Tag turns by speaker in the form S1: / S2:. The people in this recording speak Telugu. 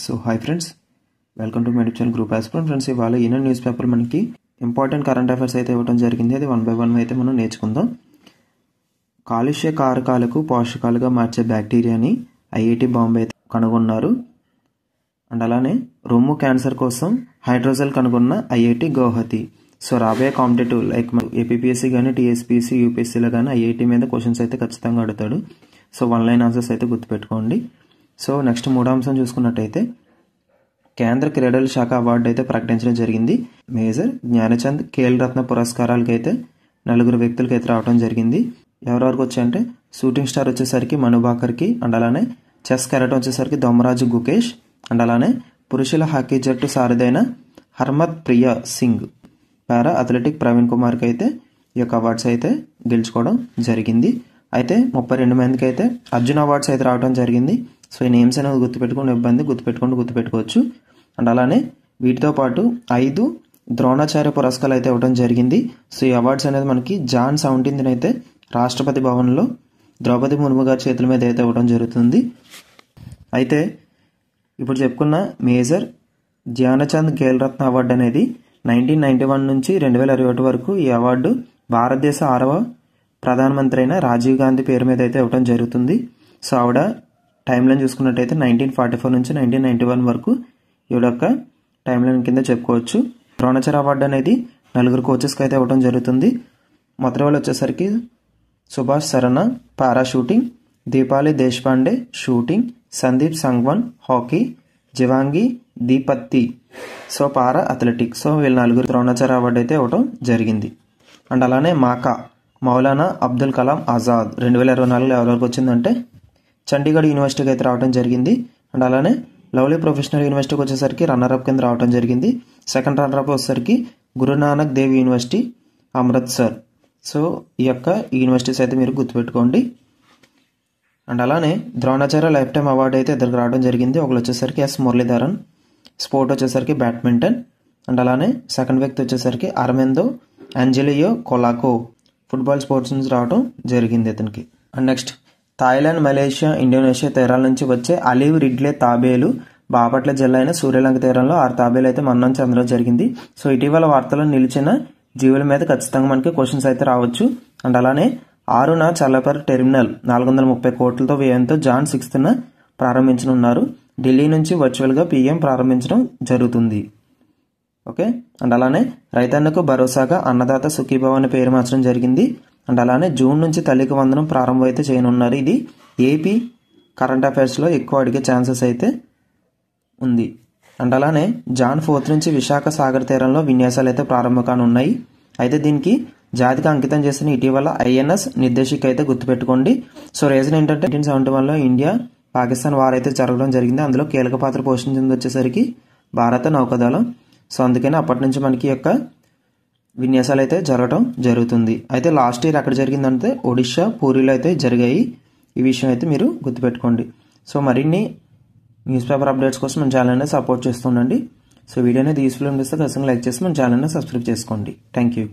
S1: So hi friends, welcome to my channel group aspirant. Friends, ఇవాళ ఈనాడు న్యూస్ పేపర్ మనకి ఇంపార్టెంట్ కరెంట్ అఫైర్స్ అయితే ఇవ్వడం జరిగింది. అది 1 by 1 అయితే మనం నేర్చుకుందాం. కాలుష్య కారకాలకు పోషకాలుగా మార్చే బ్యాక్టీరియాని ఐఐటి బాంబే కనుగొన్నారు. అండ్ అలానే రొమ్ము క్యాన్సర్ కోసం హైడ్రోజెల్ కనుగొన్న ఐఐటి గౌహతి. సో రాబోయే కాంపిటేటివ్ లైక్ ఏపీఎస్సీ కానీ టీఎస్పీఎస్సీ యూపీఎస్సీలో కానీ ఐఐటి మీద క్వశ్చన్స్ అయితే ఖచ్చితంగా అడుగుతాడు. సో 1 లైన్ ఆన్సర్స్ అయితే గుర్తుపెట్టుకోండి. సో నెక్స్ట్ మూడో అంశం చూసుకున్నట్టయితే కేంద్ర క్రీడల శాఖ అవార్డు అయితే ప్రకటించడం జరిగింది. మేజర్ జ్ఞానచంద్ ఖేల్ రత్న పురస్కారాలకి అయితే 4 వ్యక్తులకి అయితే రావడం జరిగింది. ఎవరెవరికి వచ్చాయంటే షూటింగ్ స్టార్ వచ్చేసరికి మనుబాకర్కి, అండ్ అలానే చెస్ కెరటం వచ్చేసరికి దొమ్మరాజు గుకేష్, అండ్ అలానే పురుషుల హాకీ జట్టు సారథైన హర్మత్ ప్రియా సింగ్, పారా అథ్లెటిక్ ప్రవీణ్ కుమార్కి అయితే ఈ యొక్క అవార్డ్స్ అయితే గెలుచుకోవడం జరిగింది. అయితే 32 మందికి అయితే అర్జున్ అవార్డ్స్ అయితే రావడం జరిగింది. సో ఈ నేమ్స్ అనేది గుర్తుపెట్టుకుని ఇబ్బంది గుర్తుపెట్టుకోవచ్చు. అండ్ అలానే వీటితో పాటు 5 ద్రోణాచార్య పురస్కారాలు అయితే ఇవ్వడం జరిగింది. సో ఈ అవార్డ్స్ అనేది మనకి జాన్ 17th అయితే రాష్ట్రపతి భవన్లో ద్రౌపది ముర్ము గారి చేతుల మీద అయితే ఇవ్వడం జరుగుతుంది. అయితే ఇప్పుడు చెప్పుకున్న మేజర్ ధ్యానచంద్ ఖేల్ రత్న అవార్డు అనేది 1991 నుంచి 2021 వరకు ఈ అవార్డు భారతదేశ 6వ ప్రధానమంత్రి అయిన రాజీవ్ గాంధీ పేరు మీద అయితే ఇవ్వడం జరుగుతుంది. సో ఆవిడ టైం లైన్ చూసుకున్నట్టయితే 1944 నుంచి 1991 వరకు ఈవిడ యొక్క టైం లైన్ కింద చెప్పుకోవచ్చు. ద్రోణాచార్య అవార్డు అనేది 4 కోచెస్కి అయితే ఇవ్వడం జరుగుతుంది. మొదటి వాళ్ళు వచ్చేసరికి సుభాష్ సరణ para shooting, Deepali Deshpande shooting, Sandeep Sangwan hockey, Jeevanji Deepthi so para athletics. So వీళ్ళు 4 ద్రోణాచార్య అవార్డు అయితే ఇవ్వడం జరిగింది. అండ్ అలానే మౌలానా అబ్దుల్ కలాం ఆజాద్ 2024లో ఎవరెవరికి వచ్చిందంటే చండీగఢ్ యూనివర్సిటీకి అయితే రావడం జరిగింది. అండ్ అలానే లవ్లీ ప్రొఫెషనల్ యూనివర్సిటీకి వచ్చేసరికి రన్నర్అప్ కింద రావడం జరిగింది. సెకండ్ రన్నర్అప్ వచ్చేసరికి గురునానక్ దేవ్ యూనివర్సిటీ అమృత్సర్. సో ఈ యొక్క యూనివర్సిటీస్ అయితే మీరు గుర్తుపెట్టుకోండి. అండ్ అలానే ద్రోణాచార్య లైఫ్ టైమ్ అవార్డు అయితే ఇద్దరికి రావడం జరిగింది. ఒకరు వచ్చేసరికి ఎస్ మురళీధరన్, స్పోర్ట్ వచ్చేసరికి బ్యాడ్మింటన్. అండ్ అలానే సెకండ్ వ్యక్తి వచ్చేసరికి అరమెందో అంజలియో కొలాకో, ఫుట్బాల్ స్పోర్ట్స్ నుంచి రావడం జరిగింది ఇతనికి. And next Thailand, Malaysia, Indonesia తీరాల నుంచి వచ్చే అలీవ్ రిడ్లే తాబేలు బాపట్ల జిల్లా అయిన సూర్యలంక తీరంలో 6 తాబేలు అయితే మరణం చెందడం జరిగింది. సో ఇటీవల వార్తల్లో నిలిచిన జీవుల మీద ఖచ్చితంగా మనకి క్వశ్చన్స్ అయితే రావచ్చు. అండ్ అలానే 6న చల్లపర్ టెర్మినల్ 430 కోట్లతో వ్యయంతో జాన్ 6th ప్రారంభించనున్నారు. ఢిల్లీ నుంచి వర్చువల్గా పీఎం ప్రారంభించడం జరుగుతుంది. ఓకే. అండ్ అలానే రైతన్నకు భరోసాగా అన్నదాత సుఖీభవ అనే పేరు మార్చడం జరిగింది. అండ్ అలానే జూన్ నుంచి తల్లికి వందనం ప్రారంభం అయితే చేయనున్నారు. ఇది ఏపీ కరెంట్ అఫైర్స్లో ఎక్కువ అడిగే ఛాన్సెస్ అయితే ఉంది. అండ్ అలానే జాన్ 4th నుంచి విశాఖ సాగర్ తీరంలో విన్యాసాలు అయితే ప్రారంభం కానున్నాయి. అయితే దీనికి జాతికి అంకితం చేసిన ఇటీవల ఐఎన్ఎస్ నిర్దేశిక అయితే గుర్తుపెట్టుకోండి. సో రీజన్ ఏంటంటే 1971లో ఇండియా పాకిస్తాన్ వార్ అయితే జరగడం జరిగింది. అందులో కీలక పాత్ర పోషించింది వచ్చేసరికి భారత నౌకాదళం. సో అందుకని అప్పటి నుంచి మనకి యొక్క విన్యాసాలు అయితే జరగడం జరుగుతుంది. అయితే లాస్ట్ ఇయర్ ఎక్కడ జరిగిందంటే ఒడిషా పూరిలో అయితే జరిగాయి. ఈ విషయం అయితే మీరు గుర్తుపెట్టుకోండి. సో మరిన్ని న్యూస్ పేపర్ అప్డేట్స్ కోసం మన ఛానల్ అనేది సపోర్ట్ చేస్తుండండి. సో వీడియో అనేది యూస్ఫుల్ అనిపిస్తే ఖచ్చితంగా లైక్ చేసి మన ఛానల్ని సబ్స్క్రైబ్ చేసుకోండి. Thank you.